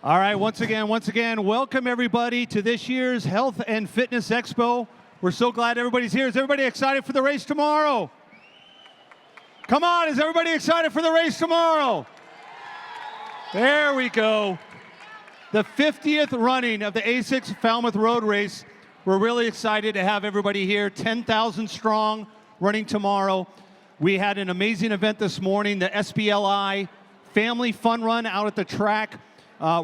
All right, once again, welcome everybody to this year's Health and Fitness Expo. We're so glad everybody's here. Is everybody excited for the race tomorrow? Come on, is everybody excited for the race tomorrow? There we go. The 50th running of the ASICS Falmouth Road Race. We're really excited to have everybody here, 10,000 strong, running tomorrow. We had an amazing event this morning, the SBLI Family Fun Run out at the track.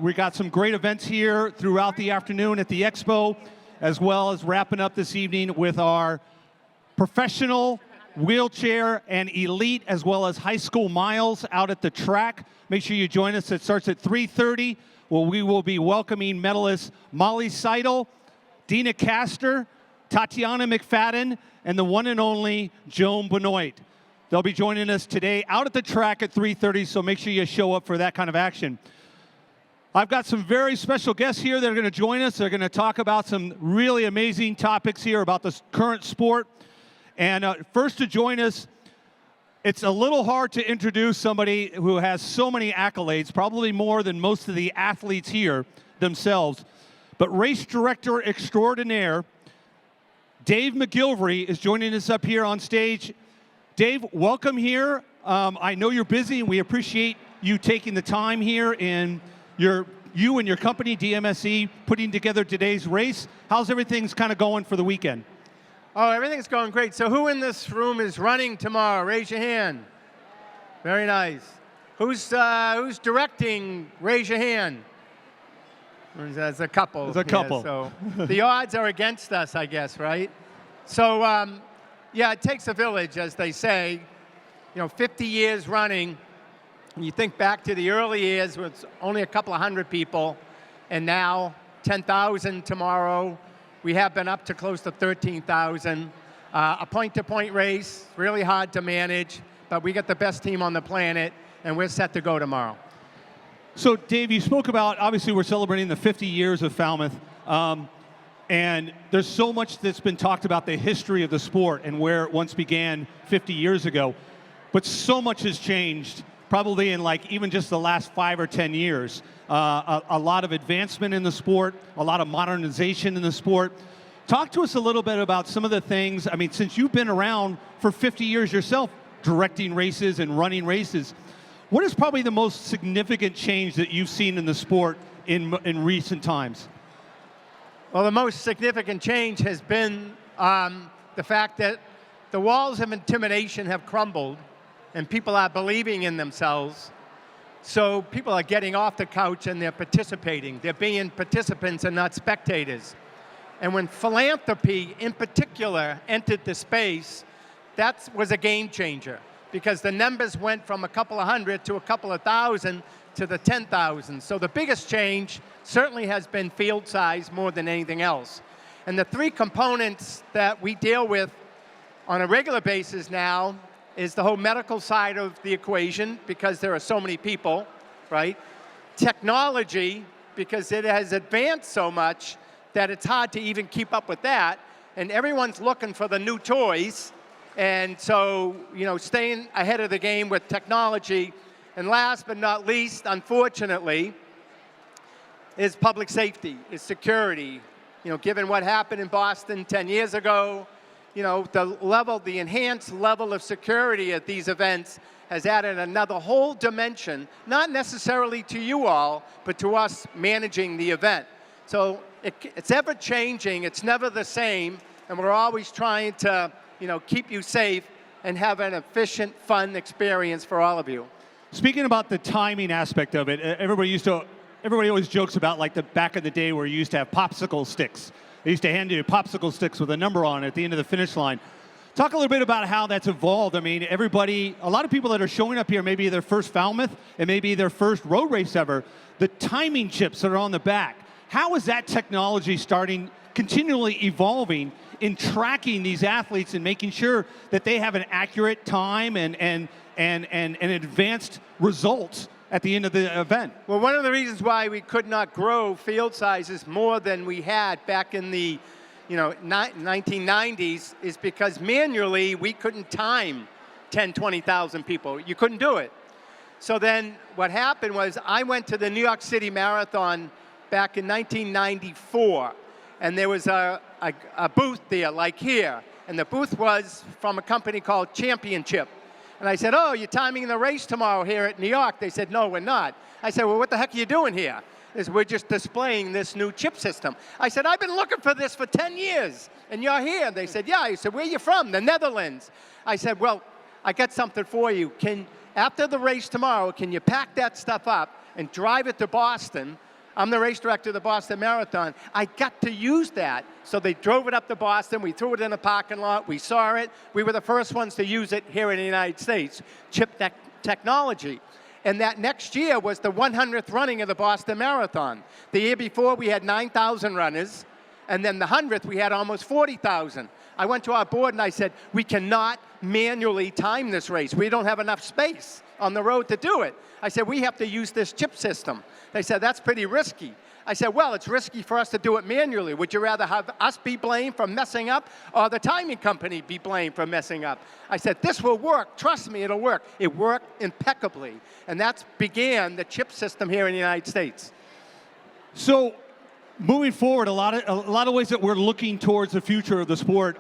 We got some great events here throughout the afternoon at the Expo, as well as wrapping up this evening with our professional, wheelchair, and elite, as well as high school miles out at the track. Make sure you join us. It starts at 3:30, where we will be welcoming medalists Molly Seidel, Dina Castor, Tatiana McFadden, and the one and only Joan Benoit. They'll be joining us today out at the track at 3:30, so make sure you show up for that kind of action. I've got some very special guests here that are going to join us. They're going to talk about some really amazing topics here about the current sport. And first to join us, it's a little hard to introduce somebody who has so many accolades, probably more than most of the athletes here themselves. But race director extraordinaire, Dave Mcgilvery, is joining us up here on stage. Dave, welcome here. I know you're busy, and we appreciate you taking the time here in you and your company, DMSE, putting together today's race. How's everything's kind of going for the weekend? Oh, everything's going great. So who in this room is running tomorrow? Raise your hand. Very nice. Who's directing? Raise your hand. There's a couple. There's a couple. So the odds are against us, I guess, right? So, yeah, it takes a village, as they say. You know, 50 years running. You think back to the early years, where it's only a couple of hundred people, and now 10,000 tomorrow. We have been up to close to 13,000. A point-to-point race, really hard to manage, but we got the best team on the planet, and we're set to go tomorrow. So, Dave, you spoke about, obviously, we're celebrating the 50 years of Falmouth, and there's so much that's been talked about the history of the sport and where it once began 50 years ago, but so much has changed. Probably in like even just the last 5 or 10 years. A lot of advancement in the sport, a lot of modernization in the sport. Talk to us a little bit about some of the things, I mean, since you've been around for 50 years yourself, directing races and running races, what is probably the most significant change that you've seen in the sport in recent times? Well, the most significant change has been the fact that the walls of intimidation have crumbled, and people are believing in themselves. So people are getting off the couch and they're participating. They're being participants and not spectators. And when philanthropy, in particular, entered the space, that was a game changer, because the numbers went from a couple of hundred to a couple of thousand to the 10,000. So the biggest change certainly has been field size more than anything else. And the three components that we deal with on a regular basis now is the whole medical side of the equation, because there are so many people, right? Technology, because it has advanced so much that it's hard to even keep up with that. And everyone's looking for the new toys. And so, you know, staying ahead of the game with technology. And last but not least, unfortunately, is public safety, is security. You know, given what happened in Boston 10 years ago, you know, the enhanced level of security at these events has added another whole dimension, not necessarily to you all, but to us managing the event. So it's ever changing, it's never the same, and we're always trying to, you know, keep you safe and have an efficient, fun experience for all of you. Speaking about the timing aspect of it, everybody always jokes about like the back of the day where you used to have popsicle sticks. They used to hand you popsicle sticks with a number on it at the end of the finish line. Talk a little bit about how that's evolved. I mean, a lot of people that are showing up here, maybe their first Falmouth and maybe their first road race ever, the timing chips that are on the back. How is that technology continually evolving in tracking these athletes and making sure that they have an accurate time and advanced results at the end of the event? Well, one of the reasons why we could not grow field sizes more than we had back in the 1990s is because manually we couldn't time 10, 20,000 people. You couldn't do it. So then what happened was I went to the New York City Marathon back in 1994, and there was a booth there, like here, and the booth was from a company called Championship. And I said, oh, you're timing the race tomorrow here at New York. They said, no, we're not. I said, well, what the heck are you doing here? They said, we're just displaying this new chip system. I said, I've been looking for this for 10 years, and you're here. They said, yeah. I said, where are you from? The Netherlands. I said, well, I got something for you. After the race tomorrow, can you pack that stuff up and drive it to Boston? I'm the race director of the Boston Marathon. I got to use that. So they drove it up to Boston. We threw it in a parking lot. We saw it. We were the first ones to use it here in the United States, chip technology. And that next year was the 100th running of the Boston Marathon. The year before, we had 9,000 runners. And then the 100th, we had almost 40,000. I went to our board and I said, we cannot manually time this race. We don't have enough space on the road to do it. I said, we have to use this chip system. They said, that's pretty risky. I said, well, it's risky for us to do it manually. Would you rather have us be blamed for messing up or the timing company be blamed for messing up? I said, this will work. Trust me, it'll work. It worked impeccably. And that began the chip system here in the United States. So moving forward, a lot of ways that we're looking towards the future of the sport.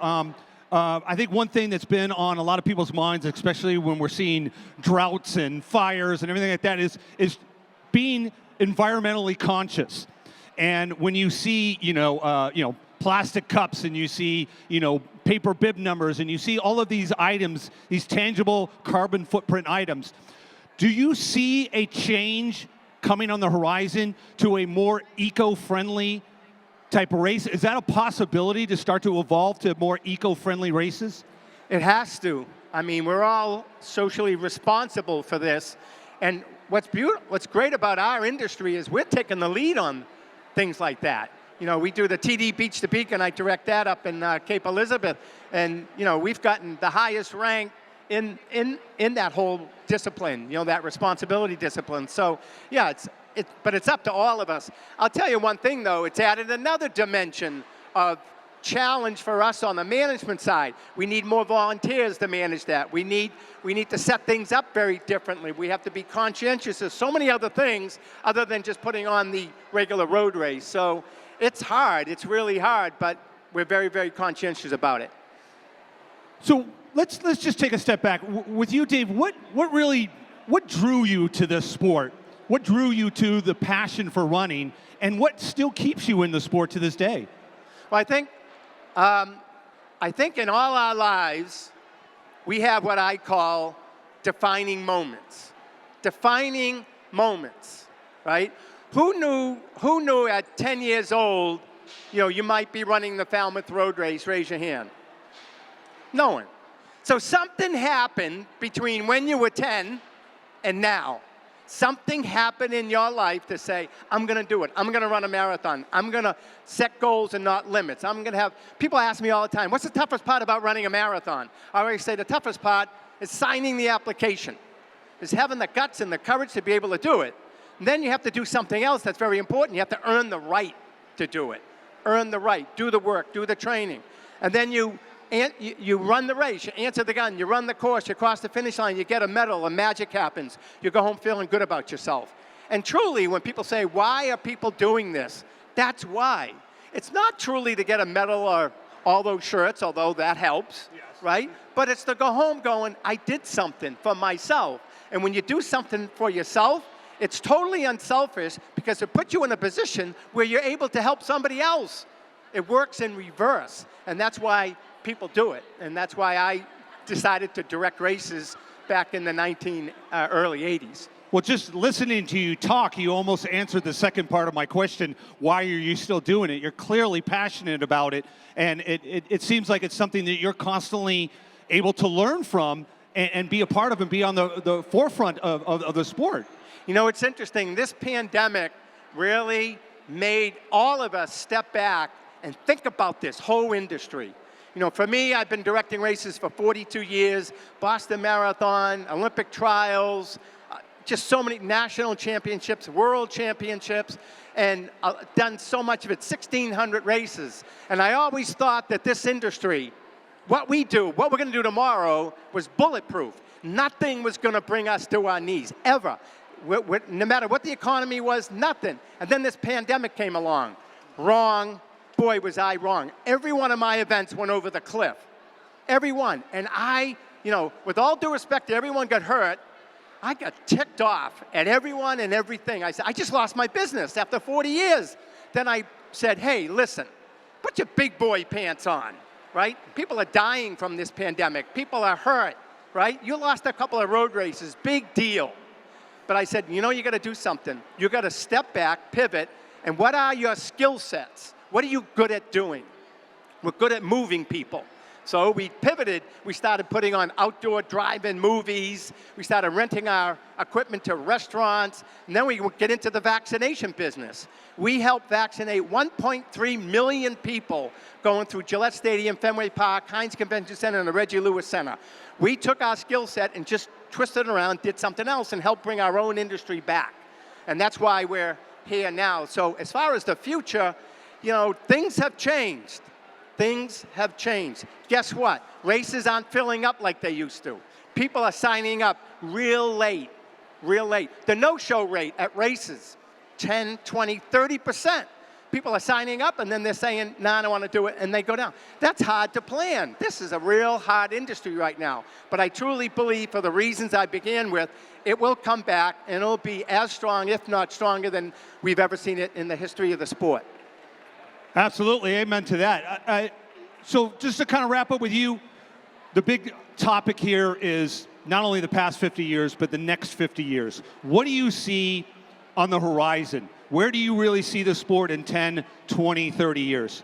I think one thing that's been on a lot of people's minds, especially when we're seeing droughts and fires and everything like that, is being environmentally conscious. And when you see, plastic cups, and you see, paper bib numbers, and you see all of these items, these tangible carbon footprint items, do you see a change coming on the horizon to a more eco-friendly type of race? Is that a possibility to start to evolve to more eco-friendly races? It has to. I mean, we're all socially responsible for this. And what's great about our industry is we're taking the lead on things like that. We do the TD Beach to Beacon. I direct that up in Cape Elizabeth. And, we've gotten the highest rank in that whole discipline, that responsibility discipline. So, yeah, but it's up to all of us. I'll tell you one thing, though. It's added another dimension of challenge for us on the management side. We need more volunteers to manage that. We need to set things up very differently. We have to be conscientious of so many other things other than just putting on the regular road race. So it's hard. It's really hard, but we're very, very conscientious about it. So let's just take a step back. With you, Dave, what drew you to this sport? What drew you to the passion for running, and what still keeps you in the sport to this day? Well, I think in all our lives, we have what I call defining moments. Defining moments, right? Who knew at 10 years old, you might be running the Falmouth Road Race? Raise your hand. No one. So something happened between when you were 10 and now. Something happened in your life to say, I'm going to do it. I'm going to run a marathon. I'm going to set goals and not limits. I'm going to have, people ask me all the time, what's the toughest part about running a marathon? I always say the toughest part is signing the application. Is having the guts and the courage to be able to do it. And then you have to do something else that's very important. You have to earn the right to do it. Earn the right. Do the work. Do the training. And then you run the race, you answer the gun, you run the course, you cross the finish line, you get a medal, and magic happens. You go home feeling good about yourself. And truly, when people say, why are people doing this? That's why. It's not truly to get a medal or all those shirts, although that helps, yes, right? But it's to go home going, I did something for myself. And when you do something for yourself, it's totally unselfish because it puts you in a position where you're able to help somebody else. It works in reverse, and that's why people do it, and that's why I decided to direct races back in the early 80s. Well, just listening to you talk, you almost answered the second part of my question. Why are you still doing it? You're clearly passionate about it, and it seems like it's something that you're constantly able to learn from and be a part of and be on the forefront of the sport. It's interesting. This pandemic really made all of us step back and think about this whole industry. For me, I've been directing races for 42 years, Boston Marathon, Olympic trials, just so many national championships, world championships, and done so much of it, 1,600 races. And I always thought that this industry, what we're going to do tomorrow, was bulletproof. Nothing was going to bring us to our knees, ever. No matter what the economy was, nothing. And then this pandemic came along. Wrong. Boy, was I wrong. Every one of my events went over the cliff. Every one. And I, with all due respect to everyone got hurt, I got ticked off at everyone and everything. I said, I just lost my business after 40 years. Then I said, hey, listen, put your big boy pants on, right? People are dying from this pandemic. People are hurt, right? You lost a couple of road races, big deal. But I said, you got to do something. You got to step back, pivot, and what are your skill sets? What are you good at doing? We're good at moving people. So we pivoted. We started putting on outdoor drive-in movies. We started renting our equipment to restaurants. And then we would get into the vaccination business. We helped vaccinate 1.3 million people going through Gillette Stadium, Fenway Park, Heinz Convention Center, and the Reggie Lewis Center. We took our skill set and just twisted it around, did something else, and helped bring our own industry back. And that's why we're here now. So as far as the future, things have changed. Things have changed. Guess what? Races aren't filling up like they used to. People are signing up real late, real late. The no-show rate at races, 10, 20, 30%. People are signing up, and then they're saying, I don't want to do it, and they go down. That's hard to plan. This is a real hard industry right now. But I truly believe, for the reasons I began with, it will come back, and it'll be as strong, if not stronger, than we've ever seen it in the history of the sport. Absolutely, amen to that. So just to kind of wrap up with you, the big topic here is not only the past 50 years, but the next 50 years. What do you see on the horizon? Where do you really see the sport in 10, 20, 30 years?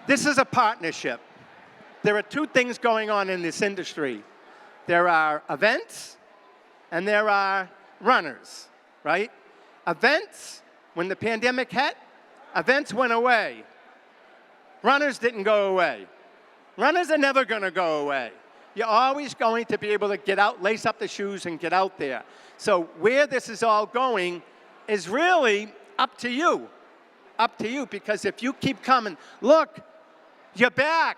This is a partnership. There are two things going on in this industry. There are events, and there are runners, right? Events, when the pandemic hit, events went away. Runners didn't go away. Runners are never going to go away. You're always going to be able to get out, lace up the shoes, and get out there. So where this is all going is really up to you. Up to you, because if you keep coming, look, you're back.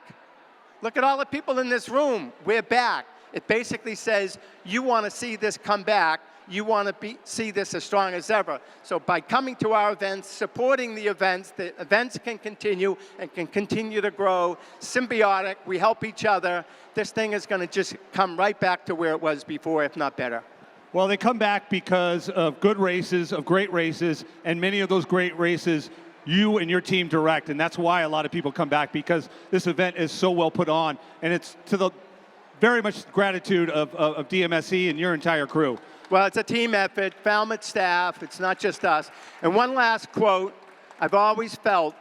Look at all the people in this room. We're back. It basically says you want to see this come back. You want to see this as strong as ever. So by coming to our events, supporting the events can continue and can continue to grow. Symbiotic, we help each other. This thing is going to just come right back to where it was before, if not better. Well, they come back because of good races, of great races, and many of those great races you and your team direct, and that's why a lot of people come back, because this event is so well put on, and it's to the very much gratitude of DMSE and your entire crew. Well, it's a team effort, Falmouth staff, it's not just us. And one last quote, I've always felt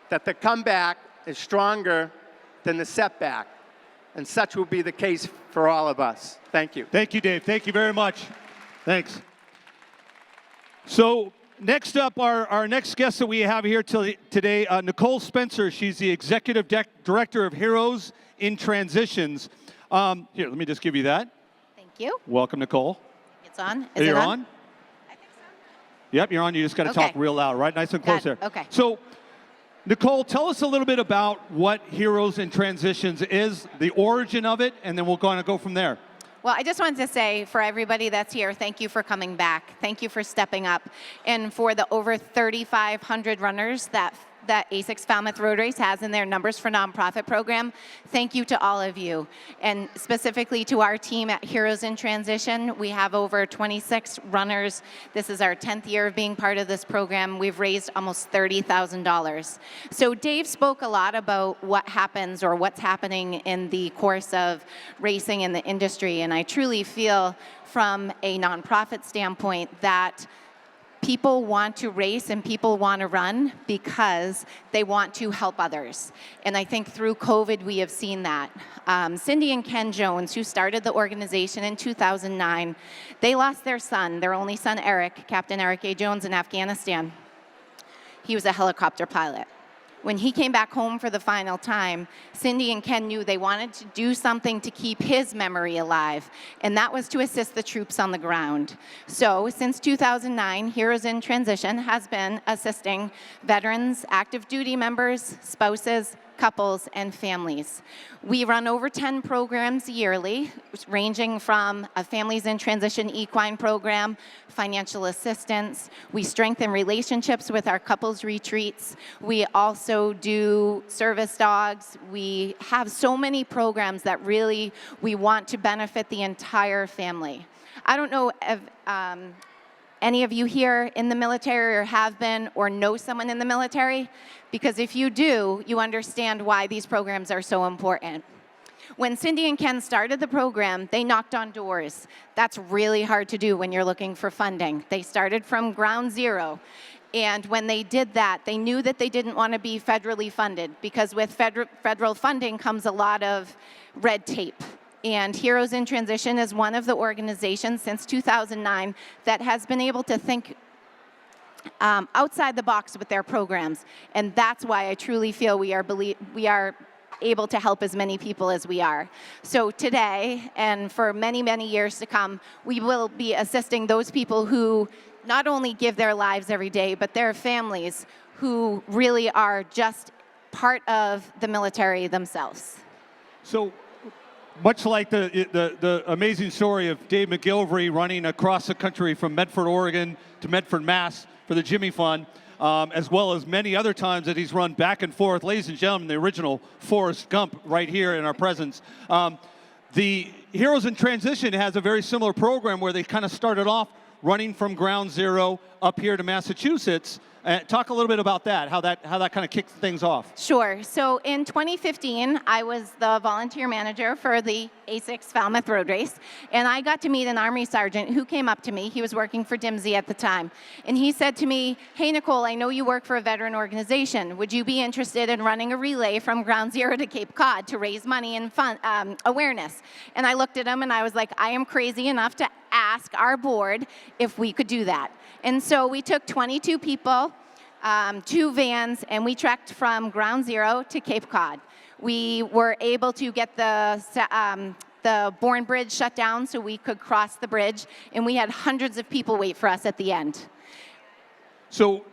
that the comeback is stronger than the setback, and such will be the case for all of us. Thank you. Thank you, Dave. Thank you very much. Thanks. So next up, our next guest that we have here today, Nicole Spencer. She's the Executive Director of Heroes in Transitions. Here, let me just give you that. Thank you. Welcome, Nicole. It's on. Is it on? I think so. Yep, you're on. You just got to talk real loud, right? Nice and close there. Okay. So, Nicole, tell us a little bit about what Heroes in Transitions is, the origin of it, and then we'll kind of go from there. Well, I just wanted to say, for everybody that's here, thank you for coming back. Thank you for stepping up. And for the over 3,500 runners that ASICS Falmouth Road Race has in their Numbers for Nonprofit program, thank you to all of you. And specifically to our team at Heroes in Transition, we have over 26 runners. This is our 10th year of being part of this program. We've raised almost $30,000. So Dave spoke a lot about what happens or what's happening in the course of racing in the industry. And I truly feel from a nonprofit standpoint that people want to race and people want to run because they want to help others. And I think through COVID, we have seen that. Cindy and Ken Jones, who started the organization in 2009, they lost their son, their only son, Eric, Captain Eric A. Jones, in Afghanistan. He was a helicopter pilot. When he came back home for the final time, Cindy and Ken knew they wanted to do something to keep his memory alive, and that was to assist the troops on the ground. So since 2009, Heroes in Transition has been assisting veterans, active duty members, spouses, couples, and families. We run over 10 programs yearly, ranging from a Families in Transition equine program, financial assistance. We strengthen relationships with our couples retreats. We also do service dogs. We have so many programs that really we want to benefit the entire family. I don't know if any of you here in the military or have been or know someone in the military, because if you do, you understand why these programs are so important. When Cindy and Ken started the program, they knocked on doors. That's really hard to do when you're looking for funding. They started from ground zero. And when they did that, they knew that they didn't want to be federally funded, because with federal funding comes a lot of red tape. And Heroes in Transition is one of the organizations since 2009 that has been able to think outside the box with their programs. And that's why I truly feel we are able to help as many people as we are. So today, and for many, many years to come, we will be assisting those people who not only give their lives every day, but their families who really are just part of the military themselves. So, much like the amazing story of Dave Mcgilvery running across the country from Medford, Oregon to Medford, Mass for the Jimmy Fund, as well as many other times that he's run back and forth. Ladies and gentlemen, the original Forrest Gump right here in our presence. The Heroes in Transition has a very similar program where they kind of started off running from ground zero up here to Massachusetts. Talk a little bit about that, how that kind of kicked things off. Sure. So in 2015, I was the volunteer manager for the ASICS Falmouth Road Race, and I got to meet an Army sergeant who came up to me. He was working for DMZ at the time, and he said to me, "Hey, Nicole, I know you work for a veteran organization. Would you be interested in running a relay from ground zero to Cape Cod to raise money and fund awareness?" And I looked at him and I was like, I am crazy enough to ask our board if we could do that. And so we took 22 people, 2 vans, and we trekked from ground zero to Cape Cod. We were able to get the Bourne Bridge shut down so we could cross the bridge, and we had hundreds of people wait for us at the end. So,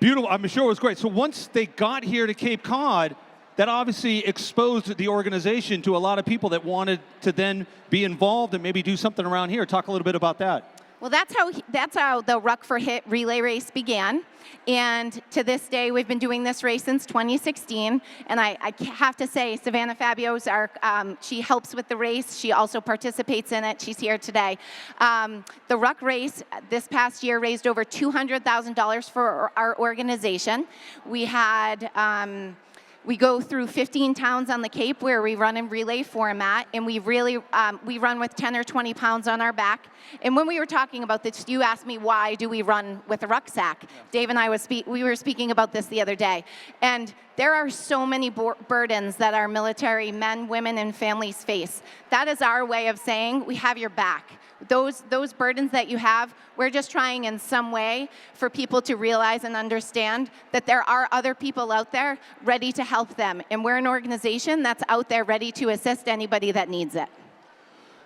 beautiful. I'm sure it was great. So once they got here to Cape Cod, that obviously exposed the organization to a lot of people that wanted to then be involved and maybe do something around here. Talk a little bit about that. Well, that's how the Ruck for Hit relay race began. And to this day, we've been doing this race since 2016. And I have to say, Savannah Fabio's she helps with the race. She also participates in it. She's here today. The Ruck race this past year raised over $200,000 for our organization. We had we go through 15 towns on the Cape where we run in relay format, and we really we run with 10 or 20 pounds on our back. And when we were talking about this, you asked me why do we run with a rucksack. Yeah. Dave and I we were speaking about this the other day, and there are so many burdens that our military men, women, and families face. That is our way of saying we have your back. Those burdens that you have, we're just trying in some way for people to realize and understand that there are other people out there ready to help them. And we're an organization that's out there ready to assist anybody that needs it.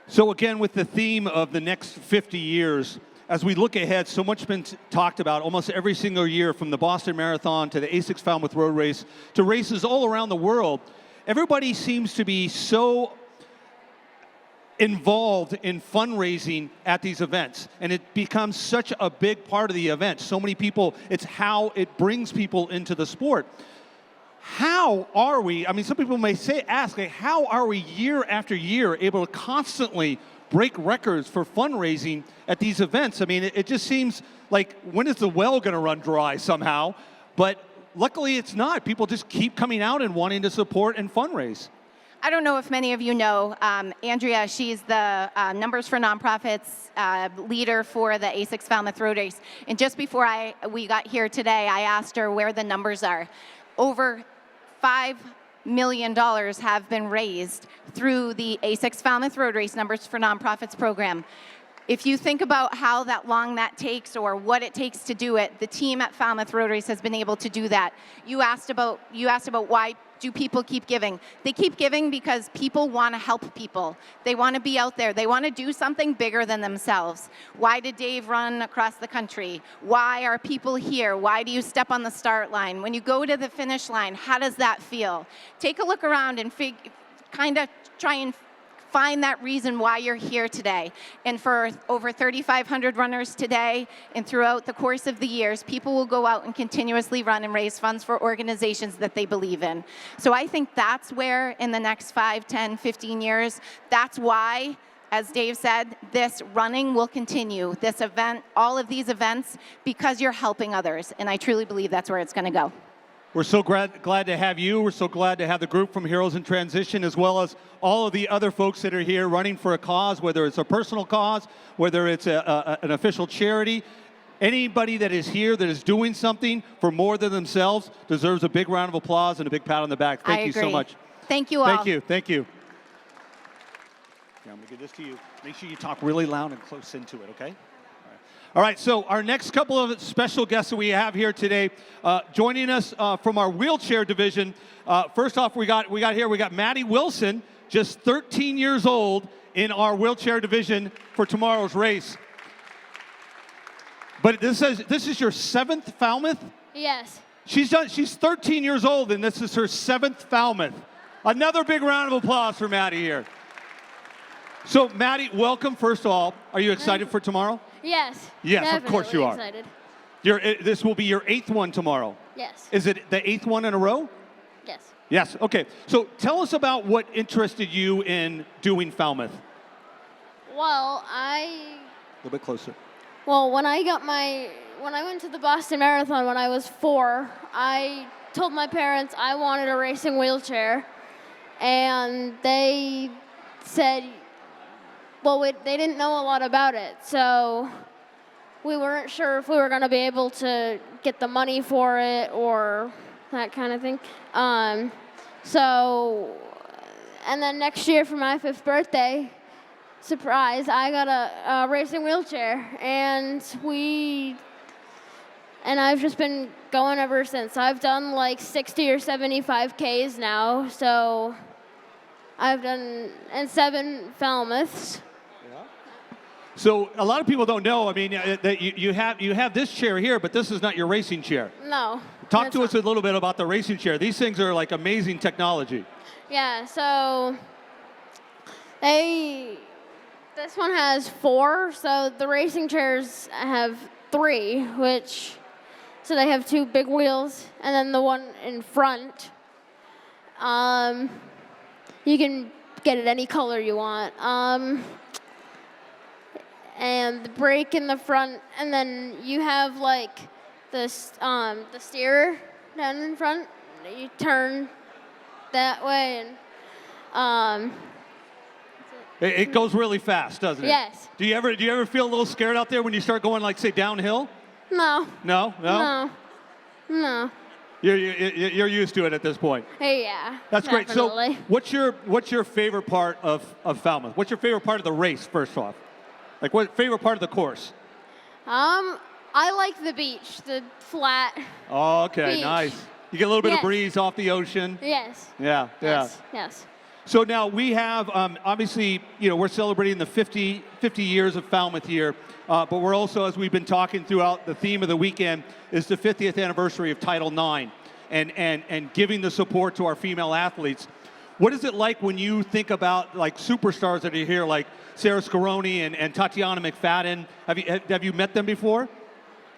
So again, with the theme of the next 50 years, as we look ahead, so much has been talked about almost every single year, from the Boston Marathon to the ASICS Falmouth Road Race to races all around the world. Everybody seems to be so involved in fundraising at these events, and it becomes such a big part of the event. So many people, it's how it brings people into the sport. How are we, I mean, some people may ask, like, how are we year after year able to constantly break records for fundraising at these events? I mean, it just seems like, when is the well going to run dry somehow? But luckily it's not. People just keep coming out and wanting to support and fundraise. I don't know if many of you know Andrea. She's the Numbers for Nonprofits leader for the ASICS Falmouth Road Race. And just before we got here today, I asked her where the numbers are. Over $5 million have been raised through the ASICS Falmouth Road Race Numbers for Nonprofits program. If you think about how that long that takes or what it takes to do it, the team at Falmouth Road Race has been able to do that. You asked about why do people keep giving. They keep giving because people want to help people. They want to be out there. They want to do something bigger than themselves. Why did Dave run across the country? Why are people here? Why do you step on the start line? When you go to the finish line, how does that feel? Take a look around and kind of try and find that reason why you're here today. And for over 3,500 runners today and throughout the course of the years, people will go out and continuously run and raise funds for organizations that they believe in. So I think that's where in the next 5, 10, 15 years, that's why, as Dave said, this running will continue, this event, all of these events, because you're helping others. And I truly believe that's where it's going to go. We're so glad to have you. We're so glad to have the group from Heroes in Transition, as well as all of the other folks that are here running for a cause, whether it's a personal cause, whether it's an official charity. Anybody that is here that is doing something for more than themselves deserves a big round of applause and a big pat on the back. Thank you so much. Thank you all. Thank you. Thank you. Yeah, I'm going to give this to you. Make sure you talk really loud and close into it, okay? All right, so our next couple of special guests that we have here today, joining us from our wheelchair division. First off, we got Maddie Wilson, just 13 years old, in our wheelchair division for tomorrow's race. But this is your 7th Falmouth? Yes. She's 13 years old, and this is her 7th Falmouth. Another big round of applause for Maddie here. So, Maddie, welcome, first of all. Are you excited for tomorrow? Yes. Yes, of course you are. Excited. This will be your 8th one tomorrow. Yes. Is it the 8th one in a row? Yes. Yes, okay. So tell us about what interested you in doing Falmouth. Well, A little bit closer. Well, when I went to the Boston Marathon when I was 4, I told my parents I wanted a racing wheelchair, and they said, well, they didn't know a lot about it, so we weren't sure if we were going to be able to get the money for it or that kind of thing. And then next year for my 5th birthday, surprise, I got a racing wheelchair, and I've just been going ever since. I've done like 60 or 75 Ks now, so I've done 7 Falmouths. So a lot of people don't know, I mean, that you have this chair here, but this is not your racing chair. No. Talk to us a little bit about the racing chair. These things are like amazing technology. Yeah, so this one has 4, so the racing chairs have 3, so they have 2 big wheels, and then the one in front, you can get it any color you want. And the brake in the front, and then you have like the steerer down in front. You turn that way, and it goes really fast, doesn't it? Yes. Do you ever feel a little scared out there when you start going, like, say, downhill? No. No? No. No. You're used to it at this point. Hey, yeah. That's definitely. great. So what's your favorite part of Falmouth? What's your favorite part of the race, first off? Like, what favorite part of the course? I like the beach, the flat. Oh, okay, beach. nice. You get a little bit of Yes. breeze off the ocean. Yes. Yeah. Yes. So now we have, obviously, we're celebrating the 50 years of Falmouth here, but we're also, as we've been talking throughout, the theme of the weekend is the 50th anniversary of Title IX and giving the support to our female athletes. What is it like when you think about like superstars that are here, like Sarah Scaroni and Tatiana McFadden? Have you met them before?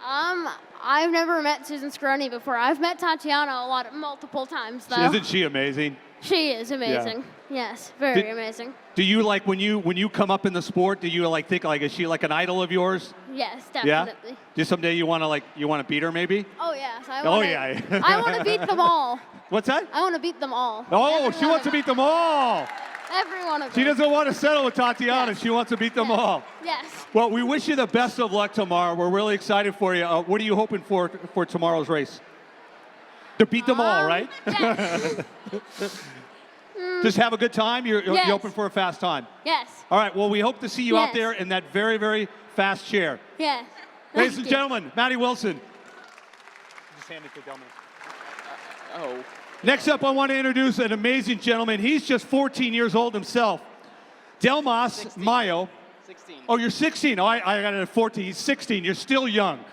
I've never met Susan Scaroni before. I've met Tatiana multiple times, though. Isn't she amazing? She is amazing. Yeah. Yes, very amazing. Do you like when you come up in the sport? Do you like think like is she like an idol of yours? Yes, definitely. Yeah. Just someday you want to beat her maybe? Oh yes, I want to beat them all. What's that? I want to beat them all. Oh, she wants to beat them all. Every one of them. She doesn't want to settle with Tatiana. Yes. She wants to beat them all. Yes. Well, we wish you the best of luck tomorrow. We're really excited for you. What are you hoping for tomorrow's race? To beat them all, right? Yes. Just have a good time? You're Yes. open for a fast time? Yes. All right, well, we hope to see you out Yes. there in that very, very fast chair. Yes. Ladies Thank and you. gentlemen, Maddie Wilson. Just hand it to Delmas. Oh. Next up, I want to introduce an amazing gentleman. He's just 14 years old himself. Delmas 16. Mayo. 16. Oh, you're 16. Oh, I got it at 14. He's 16. You're still young.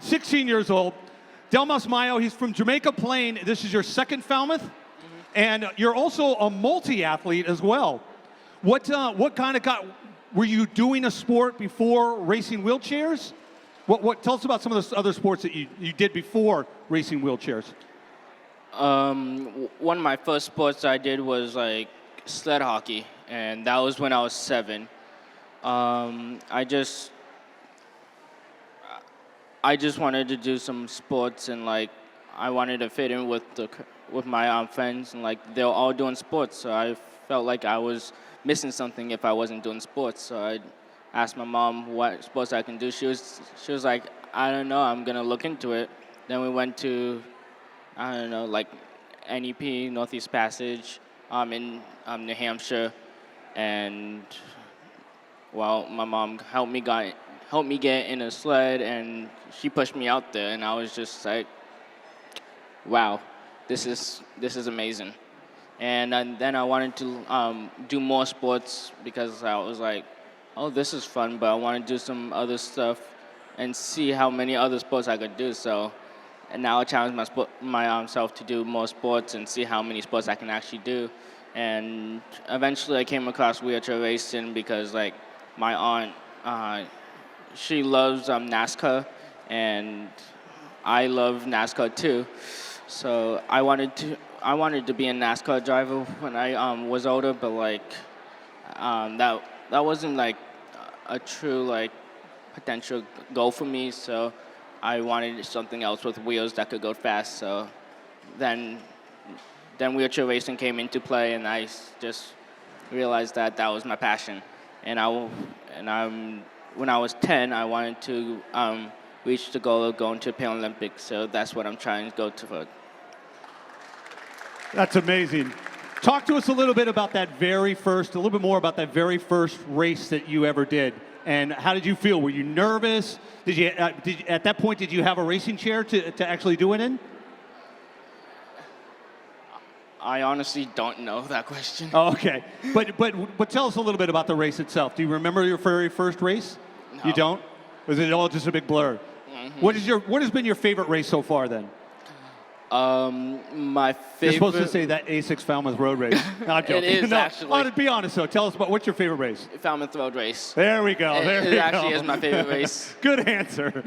16 years old. Delmas Mayo, he's from Jamaica Plain. This is your second Falmouth. And you're also a multi-athlete as well. What kind of were you doing a sport before racing wheelchairs? Tell us about some of the other sports that you did before racing wheelchairs. One of my first sports I did was like sled hockey, and that was when I was 7. I just wanted to do some sports, and like I wanted to fit in with my friends, and like they were all doing sports, so I felt like I was missing something if I wasn't doing sports. So I asked my mom what sports I can do. She was like, I don't know, I'm gonna look into it. Then we went to, I don't know, like NEP, Northeast Passage, in New Hampshire, and well, my mom helped me get in a sled, and she pushed me out there, and I was just like, wow, this is amazing. And then I wanted to do more sports because I was like, oh, this is fun, but I want to do some other stuff and see how many other sports I could do. So, and now I challenge myself to do more sports and see how many sports I can actually do. And eventually I came across wheelchair racing because like my aunt, she loves NASCAR, and I love NASCAR too. So I wanted to be a NASCAR driver when I was older, but like that wasn't like a true like potential goal for me. So I wanted something else with wheels that could go fast. So then wheelchair racing came into play, and I just realized that was my passion. And when I was 10, I wanted to reach the goal of going to Paralympics. So that's what I'm trying to go to. That's amazing. Talk to us a little bit about a little bit more about that very first race that you ever did. And how did you feel? Were you nervous? At that point, did you have a racing chair to actually do it in? I honestly don't know that question. Oh, okay. But tell us a little bit about the race itself. Do you remember your very first race? No. You don't? Or is it all just a big blur? Mm-hmm. What has been your favorite race so far then? My favorite. You're supposed to say that ASICS Falmouth Road Race. No, I'm joking. It is no, actually. Be honest though. Tell us what's your favorite race? Falmouth Road Race. There we go. It actually is my favorite race. Good answer.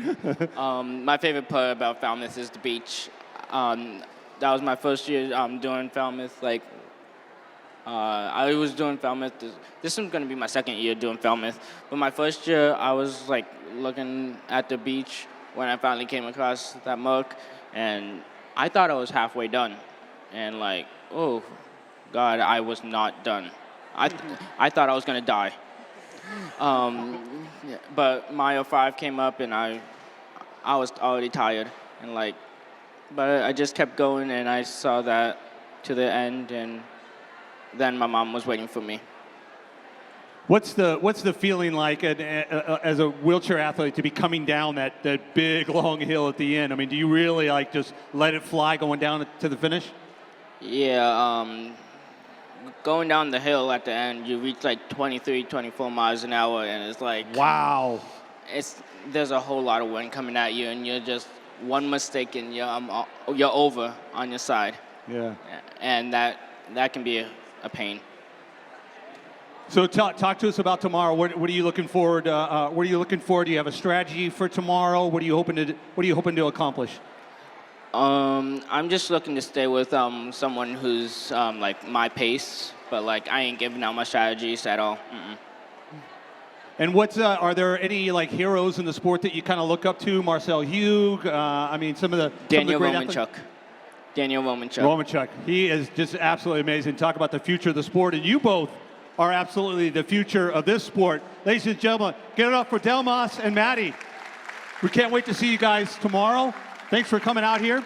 My favorite part about Falmouth is the beach. That was my first year doing Falmouth. Like, I was doing Falmouth. This is going to be my second year doing Falmouth. But my first year, I was like looking at the beach when I finally came across that muck, and I thought I was halfway done. And like, oh God, I was not done. I thought I was going to die. But mile 5 came up, and I was already tired, and like. But I just kept going, and I saw that to the end, and then my mom was waiting for me. What's the feeling like as a wheelchair athlete to be coming down that big long hill at the end? I mean, do you really like just let it fly going down to the finish? Yeah, going down the hill at the end, you reach like 23, 24 miles an hour, and it's like, wow. There's a whole lot of wind coming at you, and you're just one mistake and you're over on your side. Yeah. And that can be a pain. So talk to us about tomorrow. What are you looking forward? What are you looking for? Do you have a strategy for tomorrow? What are you hoping to accomplish? I'm just looking to stay with someone who's like my pace, but like I ain't giving out my strategies at all. Mm-mm. And are there any like heroes in the sport that you kind of look up to? Marcel Hugh. I mean, some of the Daniel great Romanchuk. Daniel Romanchuk. Romanchuk. He is just absolutely amazing. Talk about the future of the sport, and you both are absolutely the future of this sport. Ladies and gentlemen, give it up for Delmas and Maddie. We can't wait to see you guys tomorrow. Thanks for coming out here.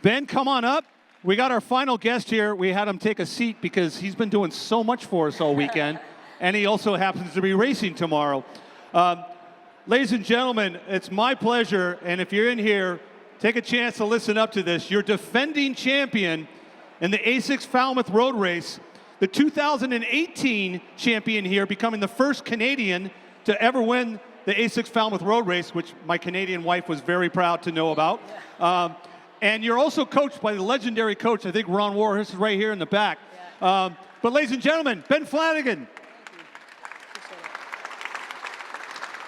Ben, come on up. We got our final guest here. We had him take a seat because he's been doing so much for us all weekend, and he also happens to be racing tomorrow. Ladies and gentlemen, it's my pleasure, and if you're in here, take a chance to listen up to this. Your defending champion in the ASICS Falmouth Road Race, the 2018 champion here, becoming the first Canadian to ever win the ASICS Falmouth Road Race, which my Canadian wife was very proud to know about. And you're also coached by the legendary coach, I think Ron Warhurst is right here in the back. But ladies and gentlemen, Ben Flanagan.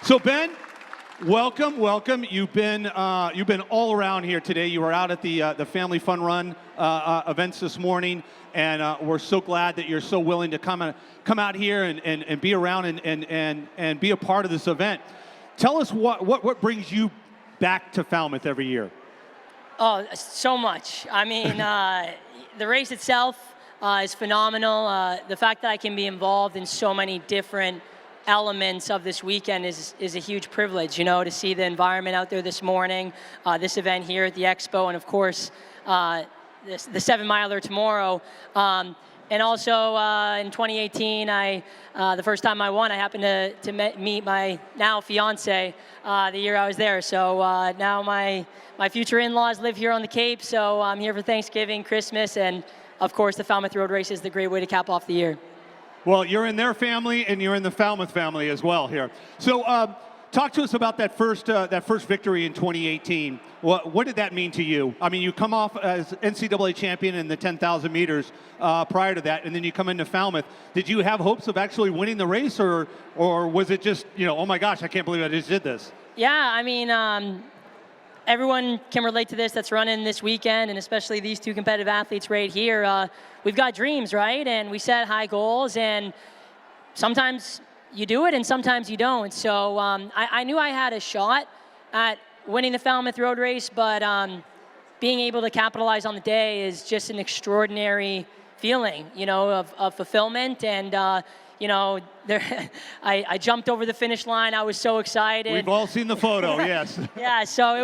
So Ben, welcome, welcome. You've been all around here today. You were out at the Family Fun Run events this morning, and we're so glad that you're so willing to come out here and be around and be a part of this event. Tell us what brings you back to Falmouth every year. Oh, so much. I mean, the race itself is phenomenal. The fact that I can be involved in so many different elements of this weekend is a huge privilege, you know, to see the environment out there this morning, this event here at the Expo, and of course, the 7-miler tomorrow. And also in 2018, the first time I won, I happened to meet my now fiance the year I was there. So now my future in-laws live here on the Cape, so I'm here for Thanksgiving, Christmas, and of course the Falmouth Road Race is the great way to cap off the year. Well, you're in their family, and you're in the Falmouth family as well here. So talk to us about that first victory in 2018. What did that mean to you? I mean, you come off as NCAA champion in the 10,000 meters prior to that, and then you come into Falmouth. Did you have hopes of actually winning the race, or was it just, you know, oh my gosh, I can't believe I just did this? Yeah, I mean, everyone can relate to this that's running this weekend, and especially these two competitive athletes right here. We've got dreams, right? And we set high goals, and sometimes you do it and sometimes you don't. So I knew I had a shot at winning the Falmouth Road Race, but being able to capitalize on the day is just an extraordinary feeling, you know, of fulfillment. And you know, I jumped over the finish line. I was so excited. We've all seen the photo, yes. Yeah, so it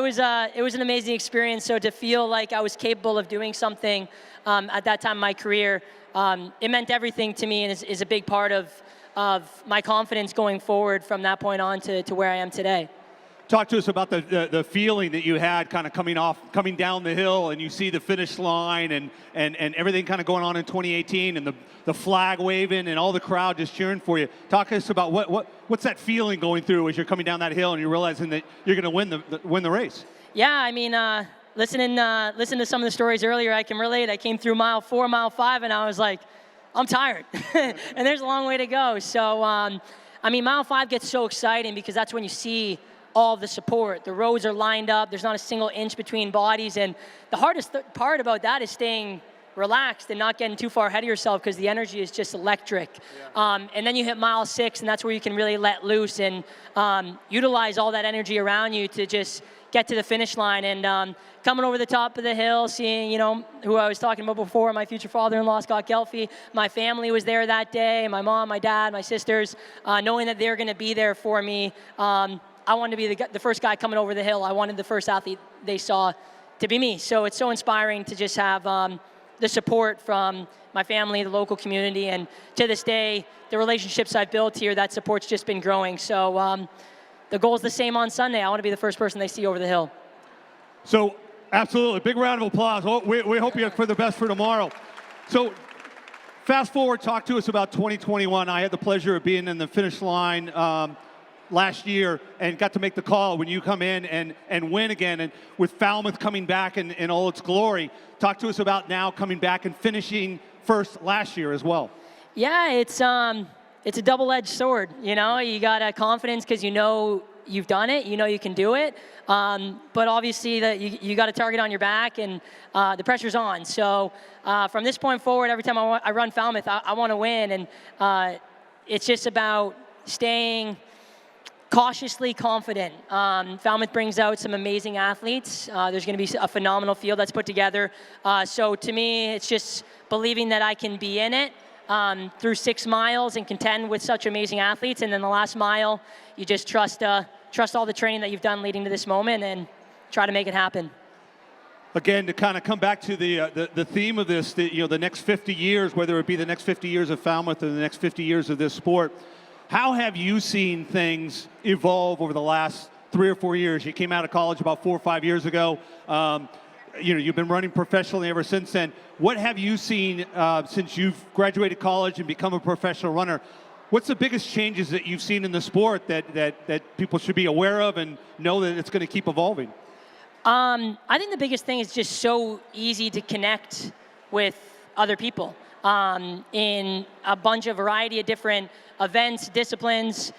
was an amazing experience. So to feel like I was capable of doing something at that time in my career, it meant everything to me, and is a big part of my confidence going forward from that point on to where I am today. Talk to us about the feeling that you had kind of coming down the hill, and you see the finish line and everything kind of going on in 2018, and the flag waving and all the crowd just cheering for you. Talk to us about what's that feeling going through as you're coming down that hill and you're realizing that you're going to win the race. Yeah, I mean, listening to some of the stories earlier, I can relate. I came through mile 4, mile 5, and I was like, I'm tired, and there's a long way to go. So, I mean, mile 5 gets so exciting because that's when you see all the support. The roads are lined up. There's not a single inch between bodies. And the hardest part about that is staying relaxed and not getting too far ahead of yourself because the energy is just electric. Yeah. And then you hit mile 6, and that's where you can really let loose and utilize all that energy around you to just get to the finish line. And coming over the top of the hill, seeing, you know, who I was talking about before, my future father-in-law, Scott Gelfie, my family was there that day, my mom, my dad, my sisters, knowing that they're going to be there for me. I wanted to be the first guy coming over the hill. I wanted the first athlete they saw to be me. So it's so inspiring to just have the support from my family, the local community, and to this day, the relationships I've built here, that support's just been growing. So the goal's the same on Sunday. I want to be the first person they see over the hill. So absolutely, big round of applause. Well, we hope you for the best for tomorrow. So fast forward, talk to us about 2021. I had the pleasure of being in the finish line last year and got to make the call when you come in and win again, and with Falmouth coming back in all its glory. Talk to us about now coming back and finishing first last year as well. Yeah, it's a double-edged sword. You know, you got a confidence because you know you've done it, you know you can do it, but obviously that you got a target on your back, and the pressure's on. So from this point forward, every time I run Falmouth, I want to win, and it's just about staying cautiously confident. Falmouth brings out some amazing athletes. There's going to be a phenomenal field that's put together. So to me, it's just believing that I can be in it through 6 miles and contend with such amazing athletes. And then the last mile, you just trust all the training that you've done leading to this moment and try to make it happen. Again, to kind of come back to the theme of this, the next 50 years, whether it be the next 50 years of Falmouth or the next 50 years of this sport, how have you seen things evolve over the last 3 or 4 years? You came out of college about 4 or 5 years ago. You've been running professionally ever since then. What have you seen since you've graduated college and become a professional runner? What's the biggest changes that you've seen in the sport that people should be aware of and know that it's going to keep evolving? I think the biggest thing is just so easy to connect with other people in a bunch of variety of different events, disciplines,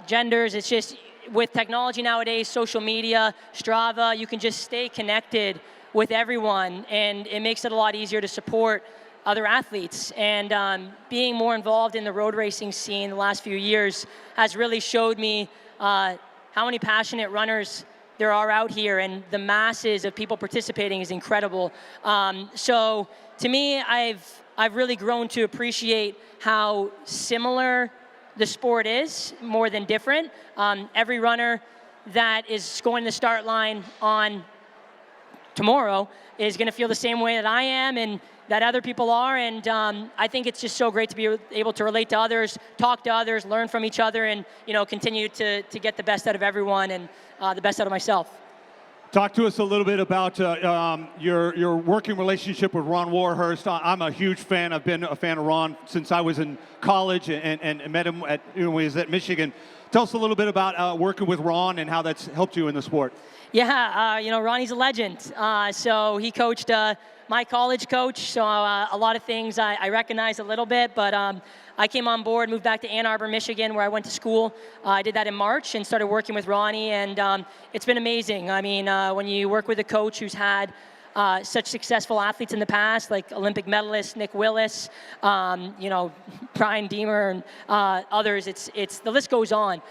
genders. It's just with technology nowadays, social media, Strava, you can just stay connected with everyone, and it makes it a lot easier to support other athletes. And being more involved in the road racing scene the last few years has really showed me how many passionate runners there are out here, and the masses of people participating is incredible. So to me, I've really grown to appreciate how similar the sport is, more than different. Every runner that is going to the start line on tomorrow is going to feel the same way that I am and that other people are, and I think it's just so great to be able to relate to others, talk to others, learn from each other, and continue to get the best out of everyone and the best out of myself. Talk to us a little bit about your working relationship with Ron Warhurst. I'm a huge fan. I've been a fan of Ron since I was in college and met him when he was at Michigan. Tell us a little bit about working with Ron and how that's helped you in the sport. Yeah, Ronnie's a legend. So he coached my college coach, so a lot of things I recognize a little bit, but I came on board, moved back to Ann Arbor, Michigan, where I went to school. I did that in March and started working with Ronnie, and it's been amazing. I mean, when you work with a coach who's had such successful athletes in the past, like Olympic medalist Nick Willis, Brian Deemer, and others, it's the list goes on.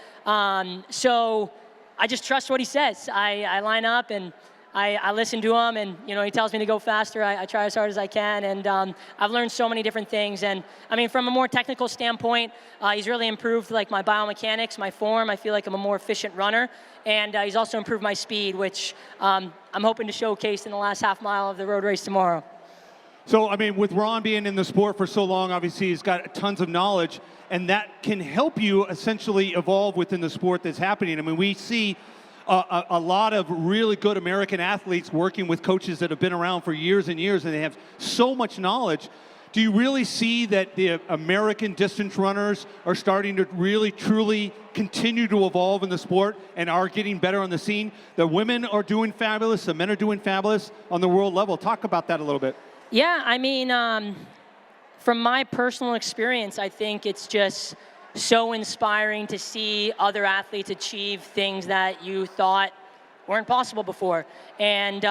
So I just trust what he says. I line up and I listen to him, and he tells me to go faster. I try as hard as I can, and I've learned so many different things. And I mean, from a more technical standpoint, he's really improved like my biomechanics, my form. I feel like I'm a more efficient runner, and he's also improved my speed, which I'm hoping to showcase in the last half mile of the road race tomorrow. So, I mean, with Ron being in the sport for so long, obviously he's got tons of knowledge, and that can help you essentially evolve within the sport that's happening. I mean, we see a lot of really good American athletes working with coaches that have been around for years and years, and they have so much knowledge. Do you really see that the American distance runners are starting to really, truly continue to evolve in the sport and are getting better on the scene? The women are doing fabulous, the men are doing fabulous on the world level. Talk about that a little bit. Yeah, I mean, from my personal experience, I think it's just so inspiring to see other athletes achieve things that you thought weren't possible before. And,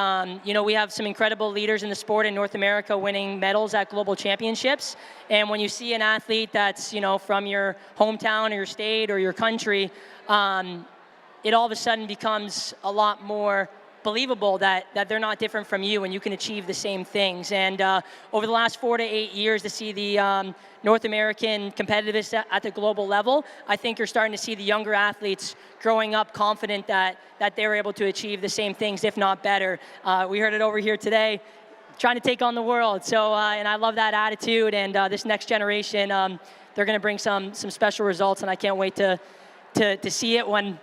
we have some incredible leaders in the sport in North America winning medals at global championships. And when you see an athlete that's, from your hometown or your state or your country, it all of a sudden becomes a lot more believable that they're not different from you and you can achieve the same things. And over the last 4 to 8 years, to see the North American competitiveness at the global level, I think you're starting to see the younger athletes growing up confident that they were able to achieve the same things, if not better. We heard it over here today, trying to take on the world. So, and I love that attitude, and this next generation, they're going to bring some special results, and I can't wait to see it when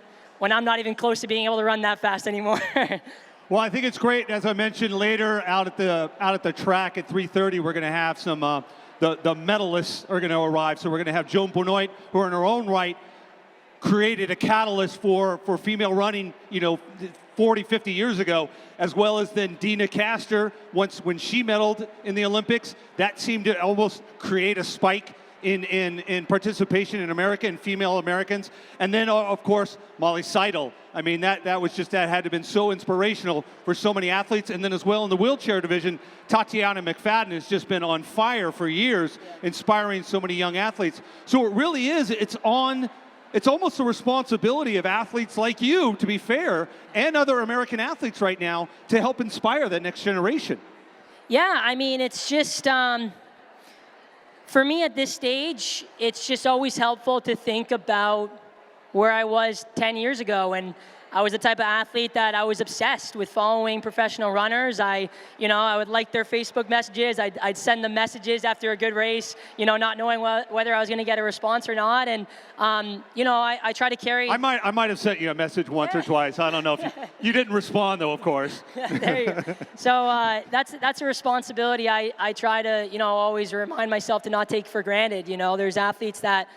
I'm not even close to being able to run that fast anymore. Well, I think it's great. As I mentioned later, out at the track at 3:30, we're going to have some the medalists are going to arrive. So we're going to have Joan Benoit, who in her own right created a catalyst for female running, 40, 50 years ago, as well as then Dina Castor. When she medaled in the Olympics, that seemed to almost create a spike in participation in America and female Americans. And then, of course, Molly Seidel. I mean, that had to have been so inspirational for so many athletes. And then as well in the wheelchair division, Tatiana McFadden has just been on fire for years, inspiring so many young athletes. So it really is, it's almost the responsibility of athletes like you, to be fair, and other American athletes right now to help inspire that next generation. Yeah, I mean, it's just, for me at this stage, it's just always helpful to think about where I was 10 years ago and I was the type of athlete that I was obsessed with following professional runners. I would like their Facebook messages. I'd send them messages after a good race, not knowing whether I was going to get a response or not. And, I try to carry. I might have sent you a message once or twice. I don't know if you didn't respond, though, of course. There you go. So that's a responsibility I try to, always remind myself to not take for granted. There's athletes that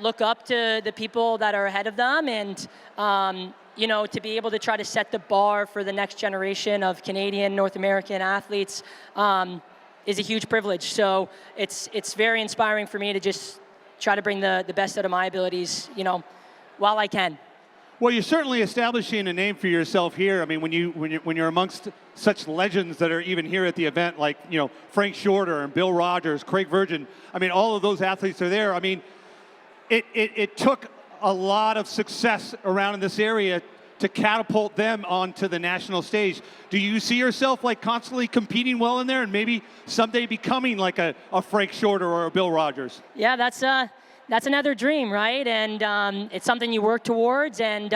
look up to the people that are ahead of them, and to be able to try to set the bar for the next generation of Canadian, North American athletes is a huge privilege. So it's very inspiring for me to just try to bring the best out of my abilities, while I can. Well, you're certainly establishing a name for yourself here. I mean, when you're amongst such legends that are even here at the event, like Frank Shorter and Bill Rogers, Craig Virgin. I mean, all of those athletes are there. I mean, it took a lot of success around in this area to catapult them onto the national stage. Do you see yourself like constantly competing well in there and maybe someday becoming like a Frank Shorter or a Bill Rogers? Yeah, that's another dream, right? And it's something you work towards. And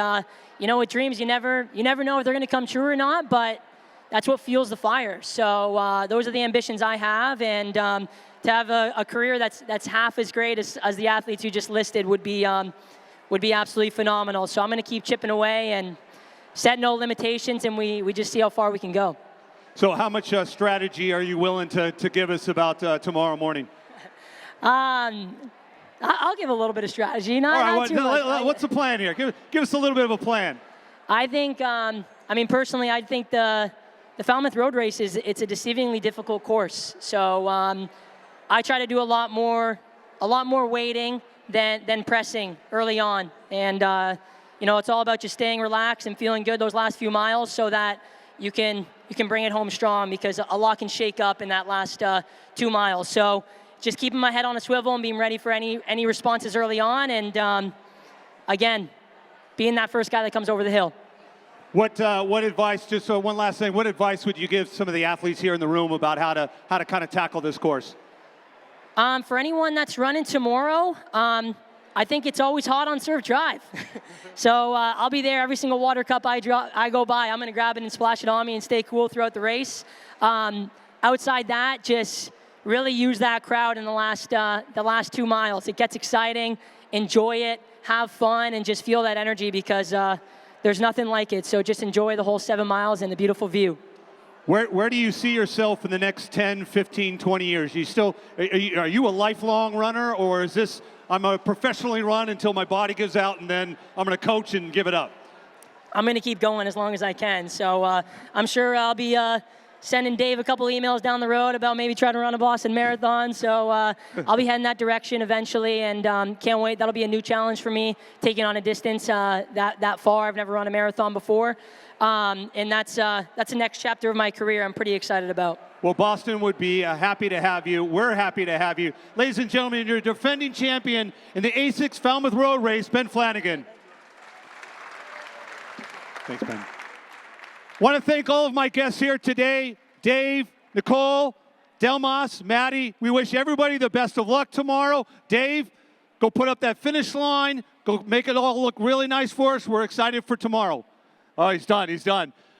with dreams, you never know if they're going to come true or not. But that's what fuels the fire. So those are the ambitions I have. And to have a career that's half as great as the athletes you just listed would be absolutely phenomenal. So I'm going to keep chipping away and set no limitations, and we just see how far we can go. So how much strategy are you willing to give us about tomorrow morning? I'll give a little bit of strategy. All right, what's the plan here? Give us a little bit of a plan. I think, personally, I think the Falmouth Road Race it's a deceivingly difficult course. So I try to do a lot more waiting than pressing early on. And, it's all about just staying relaxed and feeling good those last few miles so that you can bring it home strong, because a lot can shake up in that last 2 miles. So just keeping my head on a swivel and being ready for any responses early on. And, again, being that first guy that comes over the hill. What advice, just one last thing, what advice would you give some of the athletes here in the room about how to kind of tackle this course? For anyone that's running tomorrow, I think it's always hot on Surf Drive. So I'll be there every single water cup I go by. I'm going to grab it and splash it on me and stay cool throughout the race. Outside that, just really use that crowd in the last 2 miles. It gets exciting. Enjoy it. Have fun, and just feel that energy, because there's nothing like it. So just enjoy the whole 7 miles and the beautiful view. Where do you see yourself in the next 10, 15, 20 years? Are you a lifelong runner, or is this, I'm going to professionally run until my body gives out and then I'm going to coach and give it up? I'm going to keep going as long as I can. So I'm sure I'll be sending Dave a couple emails down the road about maybe trying to run a Boston Marathon. So I'll be heading that direction eventually, and can't wait. That'll be a new challenge for me, taking on a distance that far. I've never run a marathon before. And that's the next chapter of my career I'm pretty excited about. Well, Boston would be happy to have you. We're happy to have you. Ladies and gentlemen, your defending champion in the ASICS Falmouth Road Race, Ben Flanagan. Thanks, Ben. Want to thank all of my guests here today. Dave, Nicole, Delmas, Maddie. We wish everybody the best of luck tomorrow. Dave, go put up that finish line. Go make it all look really nice for us. We're excited for tomorrow. Oh, he's done.